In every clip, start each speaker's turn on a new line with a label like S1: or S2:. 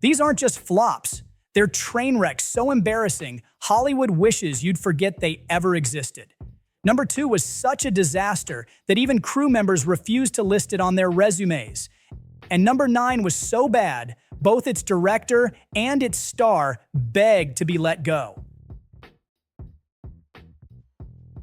S1: These aren't just flops. They're train wrecks so embarrassing, Hollywood wishes you'd forget they ever existed. Number 2 was such a disaster that even crew members refused to list it on their resumes. And number 9 was so bad, both its director and its star begged to be let go.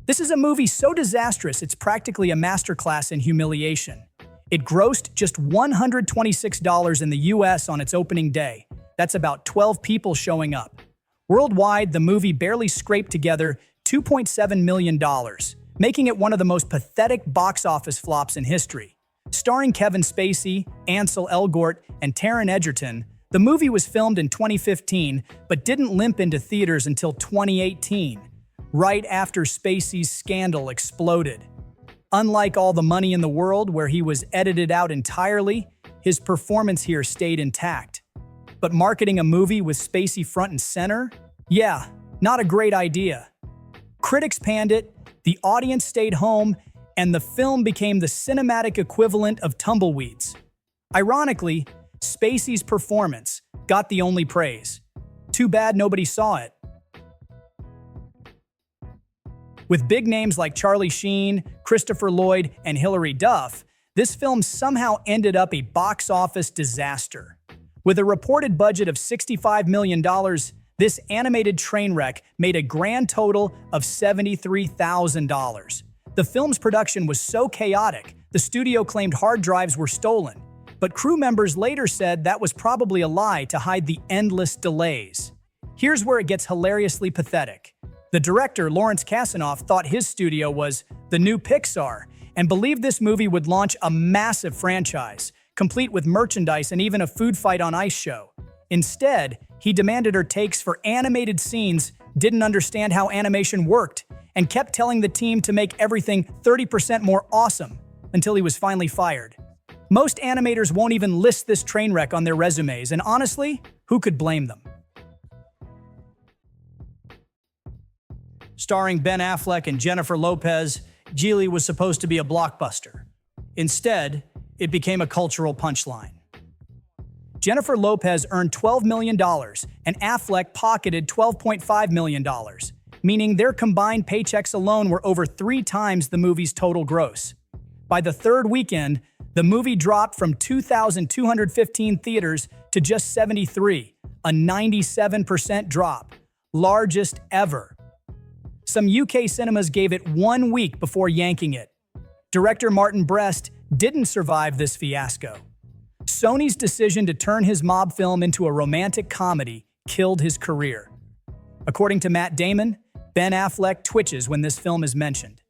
S1: This is a movie so disastrous it's practically a masterclass in humiliation. It grossed just $126 in the US on its opening day. That's about 12 people showing up. Worldwide, the movie barely scraped together $2.7 million, making it one of the most pathetic box office flops in history. Starring Kevin Spacey, Ansel Elgort, and Taron Egerton, the movie was filmed in 2015 but didn't limp into theaters until 2018, right after Spacey's scandal exploded. Unlike All the Money in the World, where he was edited out entirely, his performance here stayed intact. But marketing a movie with Spacey front and center? Yeah, not a great idea. Critics panned it, the audience stayed home, and the film became the cinematic equivalent of tumbleweeds. Ironically, Spacey's performance got the only praise. Too bad nobody saw it. With big names like Charlie Sheen, Christopher Lloyd, and Hilary Duff, this film somehow ended up a box office disaster. With a reported budget of $65 million, this animated train wreck made a grand total of $73,000. The film's production was so chaotic, the studio claimed hard drives were stolen, but crew members later said that was probably a lie to hide the endless delays. Here's where it gets hilariously pathetic. The director, Lawrence Kasanoff, thought his studio was the new Pixar and believed this movie would launch a massive franchise, complete with merchandise and even a Foodfight on Ice show. Instead, he demanded her takes for animated scenes, didn't understand how animation worked, and kept telling the team to make everything 30% more awesome until he was finally fired. Most animators won't even list this train wreck on their resumes, and honestly, who could blame them? Starring Ben Affleck and Jennifer Lopez, Gigli was supposed to be a blockbuster. Instead, it became a cultural punchline. Jennifer Lopez earned $12 million, and Affleck pocketed $12.5 million, meaning their combined paychecks alone were over 3 times the movie's total gross. By the third weekend, the movie dropped from 2,215 theaters to just 73, a 97% drop, largest ever. Some UK cinemas gave it 1 week before yanking it. Director Martin Brest didn't survive this fiasco. Sony's decision to turn his mob film into a romantic comedy killed his career. According to Matt Damon, Ben Affleck twitches when this film is mentioned.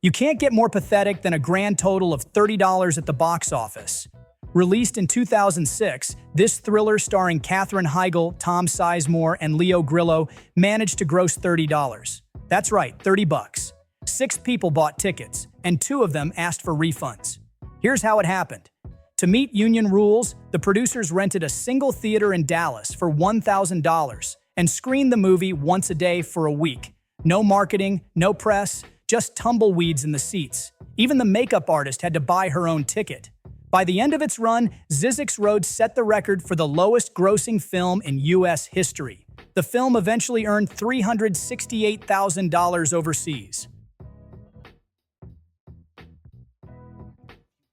S1: You can't get more pathetic than a grand total of $30 at the box office. Released in 2006, this thriller starring Katherine Heigl, Tom Sizemore, and Leo Grillo managed to gross $30. That's right, $30. 6 people bought tickets, and 2 of them asked for refunds. Here's how it happened. To meet union rules, the producers rented a single theater in Dallas for $1,000 and screened the movie once a day for a week. No marketing, no press, just tumbleweeds in the seats. Even the makeup artist had to buy her own ticket. By the end of its run, Zyzzyx Road set the record for the lowest-grossing film in U.S. history. The film eventually earned $368,000 overseas.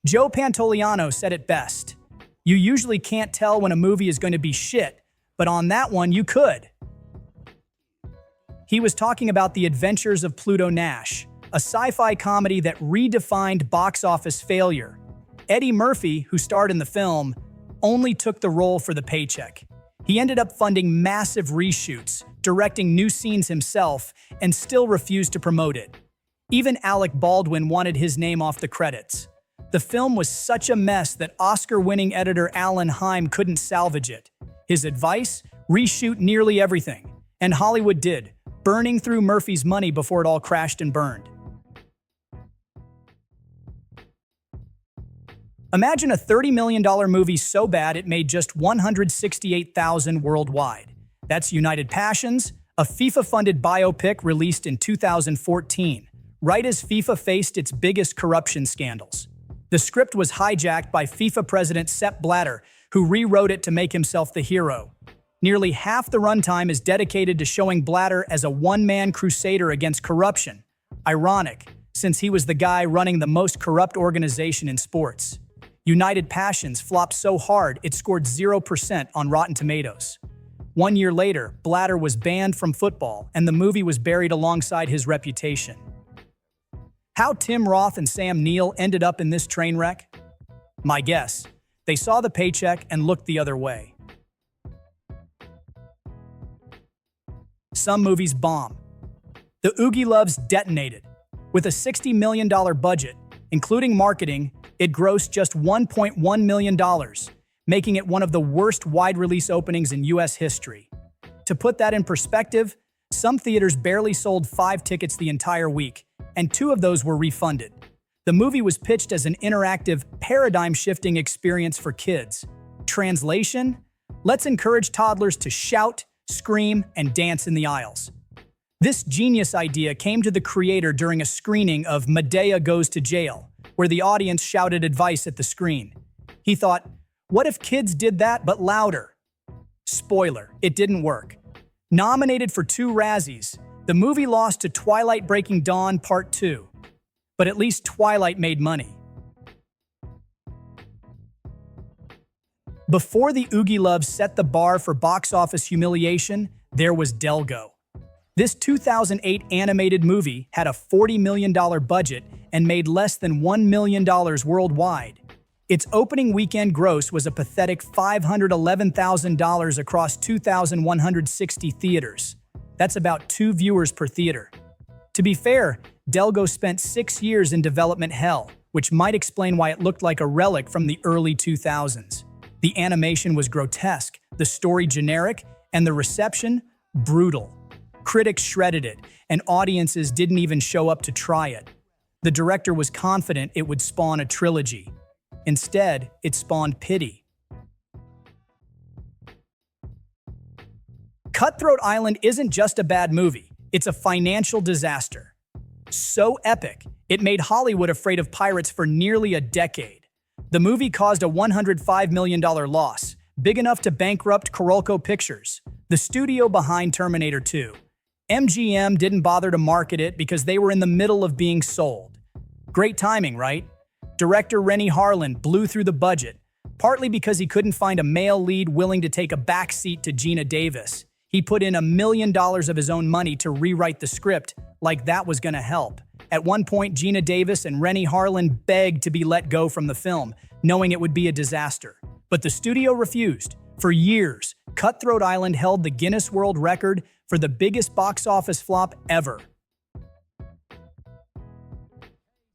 S1: Joe Pantoliano said it best. You usually can't tell when a movie is going to be shit, but on that one you could. He was talking about The Adventures of Pluto Nash, a sci-fi comedy that redefined box office failure. Eddie Murphy, who starred in the film, only took the role for the paycheck. He ended up funding massive reshoots, directing new scenes himself, and still refused to promote it. Even Alec Baldwin wanted his name off the credits. The film was such a mess that Oscar-winning editor Alan Heim couldn't salvage it. His advice? Reshoot nearly everything. And Hollywood did, burning through Murphy's money before it all crashed and burned. Imagine a $30 million movie so bad it made just $168,000 worldwide. That's United Passions, a FIFA-funded biopic released in 2014, right as FIFA faced its biggest corruption scandals. The script was hijacked by FIFA president Sepp Blatter, who rewrote it to make himself the hero. Nearly half the runtime is dedicated to showing Blatter as a one-man crusader against corruption. Ironic, since he was the guy running the most corrupt organization in sports. United Passions flopped so hard it scored 0% on Rotten Tomatoes. 1 year later, Blatter was banned from football, and the movie was buried alongside his reputation. How Tim Roth and Sam Neill ended up in this train wreck? My guess, they saw the paycheck and looked the other way. Some movies bomb. The Oogieloves detonated. With a $60 million budget, including marketing, it grossed just $1.1 million, making it one of the worst wide-release openings in U.S. history. To put that in perspective, some theaters barely sold 5 tickets the entire week, and 2 of those were refunded. The movie was pitched as an interactive, paradigm-shifting experience for kids. Translation? Let's encourage toddlers to shout, scream, and dance in the aisles. This genius idea came to the creator during a screening of Medea Goes to Jail, where the audience shouted advice at the screen. He thought, what if kids did that but louder? Spoiler, it didn't work. Nominated for 2 Razzies, the movie lost to Twilight Breaking Dawn Part 2. But at least Twilight made money. Before the Oogieloves set the bar for box office humiliation, there was Delgo. This 2008 animated movie had a $40 million budget and made less than $1 million worldwide. Its opening weekend gross was a pathetic $511,000 across 2,160 theaters. That's about 2 viewers per theater. To be fair, Delgo spent 6 years in development hell, which might explain why it looked like a relic from the early 2000s. The animation was grotesque, the story generic, and the reception brutal. Critics shredded it, and audiences didn't even show up to try it. The director was confident it would spawn a trilogy. Instead, it spawned pity. Cutthroat Island isn't just a bad movie, it's a financial disaster. So epic, it made Hollywood afraid of pirates for nearly a decade. The movie caused a $105 million loss, big enough to bankrupt Corolco Pictures, the studio behind Terminator 2. MGM didn't bother to market it because they were in the middle of being sold. Great timing, right? Director Renny Harlin blew through the budget, partly because he couldn't find a male lead willing to take a backseat to Geena Davis. He put in $1 million of his own money to rewrite the script, like that was gonna help. At one point, Geena Davis and Renny Harlin begged to be let go from the film, knowing it would be a disaster. But the studio refused. For years, Cutthroat Island held the Guinness World Record for the biggest box office flop ever.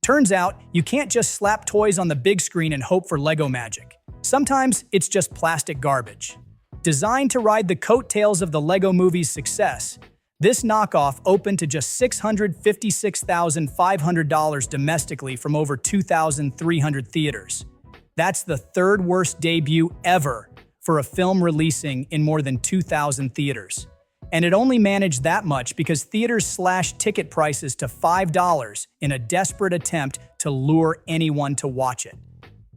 S1: Turns out, you can't just slap toys on the big screen and hope for Lego magic. Sometimes it's just plastic garbage. Designed to ride the coattails of the Lego Movie's success, this knockoff opened to just $656,500 domestically from over 2,300 theaters. That's the 3rd worst debut ever for a film releasing in more than 2,000 theaters. And it only managed that much because theaters slashed ticket prices to $5 in a desperate attempt to lure anyone to watch it.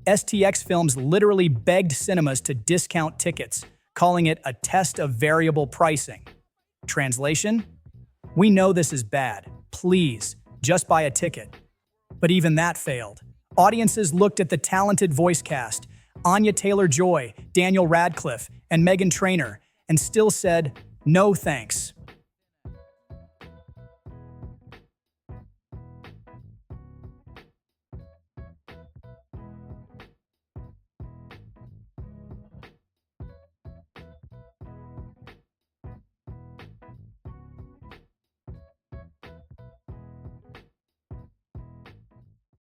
S1: STX Films literally begged cinemas to discount tickets, calling it a test of variable pricing. Translation? We know this is bad. Please, just buy a ticket. But even that failed. Audiences looked at the talented voice cast, Anya Taylor-Joy, Daniel Radcliffe, and Meghan Trainor, and still said, no thanks.